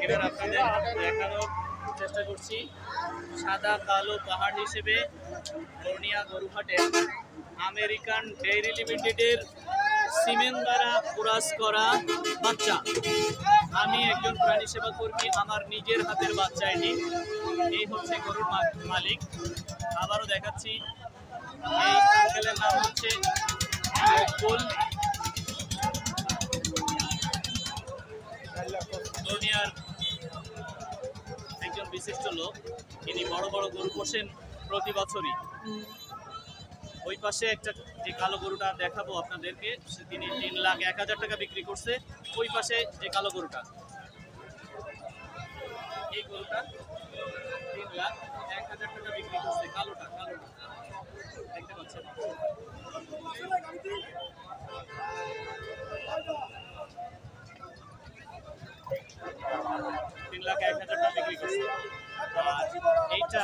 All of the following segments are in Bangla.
এবার আপনাদের দেখানোর চেষ্টা করছি সাদা কালো পাহাড় হিসেবে বর্ণিয়া গরুহাটে আমেরিকান ডেইরি লিমিটেডের সিমেন্ট দ্বারা ক্রস করা বাচ্চা। আমি একজন প্রাণী সেবা কর্মী, আমার নিজের হাতের বাচ্চা এটি। এই হচ্ছে গরুর মালিক। আবারও দেখাচ্ছি, এই আঙ্কেলের নাম হচ্ছে মকবুল। বর্ণিয়ার একজন বিশিষ্ট লোক, তিনি বড় বড় গরু পোষেন প্রতি বছরই। ওই পাশে একটা যে কালো গরুটা দেখাবো আপনাদেরকে, তিনি 3,01,000 টাকা বিক্রি করছে। ওই পাশে যে কালো গরুটা, এই গরুটা 3,01,000 টাকা বিক্রি করছে। কালোটা দেখতে পাচ্ছেন। 3,01,000 টাকা বিক্রি করছে। এইটা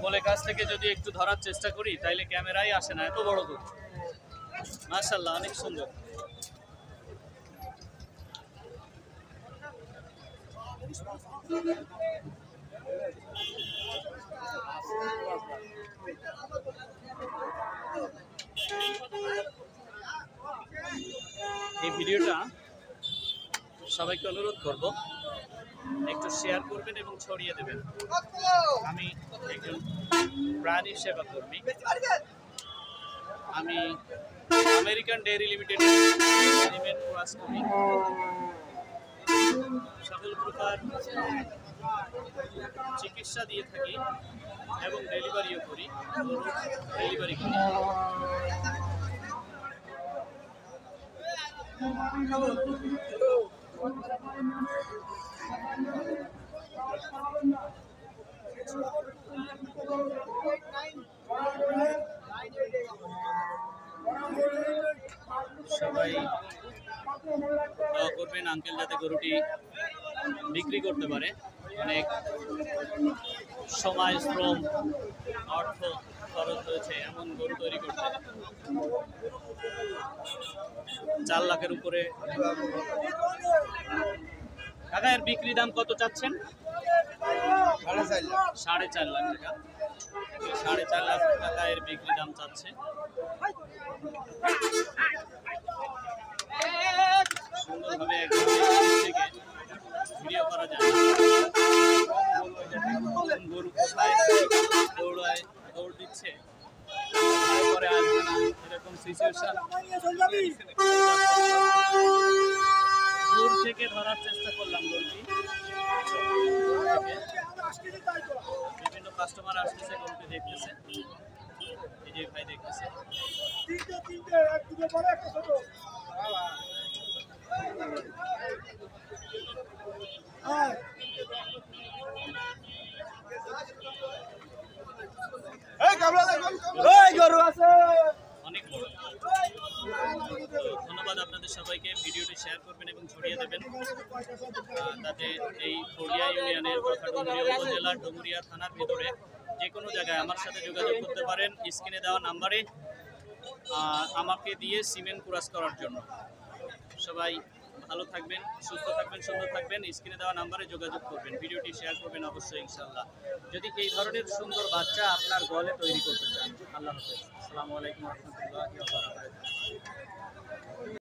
বলে কাছ থেকে যদি একটু ধরার চেষ্টা করি তাইলে ক্যামেরায় আসে না, এত বড় গরু। মাশাআল্লাহ, অনেক সুন্দর। এই ভিডিওটা সবাইকে অনুরোধ করব একটু শেয়ার করবেন এবং ছড়িয়ে দেবেন। আমি একজন প্রাণী সেবা কর্মী, আমি American dairy limited cement cross করি। সকল প্রকার চিকিৎসা দিয়ে থাকি এবং ডেলিভারিও করি, ডেলিভারি করি। সবাই দোয়া করবেন আঙ্কেল যাতে গরুটি বিক্রি করতে পারে। অনেক সময়, শ্রম, অর্থ খরচ হয়েছে এমন গরু তৈরি করতে। 4 লাখের উপরে। কাকা, এর বিক্রি দাম কত চাচ্ছেন? 4.5 লাখ টাকা। 4.5 লাখ টাকা এর বিক্রি দাম চাচ্ছে। সুন্দরভাবে একদম থেকে ভিডিও করা যায়। গরু কোথায় দৌড় দিচ্ছে, তারপরে আসবে না, এরকম সিচুয়েশন দূর থেকে ধরার চেষ্টা করলাম গরুটি। বিভিন্ন কাস্টমার আসতেছে, গরুটি দেখতেছে। এই যে ভাই দেখতেছে। অনেক বড়। ধন্যবাদ আপনাদের সবাইকে। ভিডিওটি শেয়ার করবেন এবং ছড়িয়ে দেবেন, যাতে এই ফড়িয়া ইউনিয়নের ডুমুরিয়া উপজেলার ডুমুরিয়া থানার ভিতরে যে কোনো জায়গায় আমার সাথে যোগাযোগ করতে পারেন স্ক্রিনে দেওয়া নাম্বারে, আমাকে দিয়ে সিমেন্ট ক্রস করার জন্য। সবাই ভালো থাকবেন, সুস্থ থাকবেন, সুন্দর থাকবেন। স্ক্রিনে দেওয়া নাম্বারে যোগাযোগ করবেন, ভিডিওটি শেয়ার করবেন অবশ্যই ইনশাআল্লাহ, যদি এই ধরনের সুন্দর বাচ্চা আপনার গলে তৈরি করতে চান। আল্লাহ হাফেজ। আসসালামু আলাইকুম ওয়া রাহমাতুল্লাহি ওয়া বারাকাতুহু।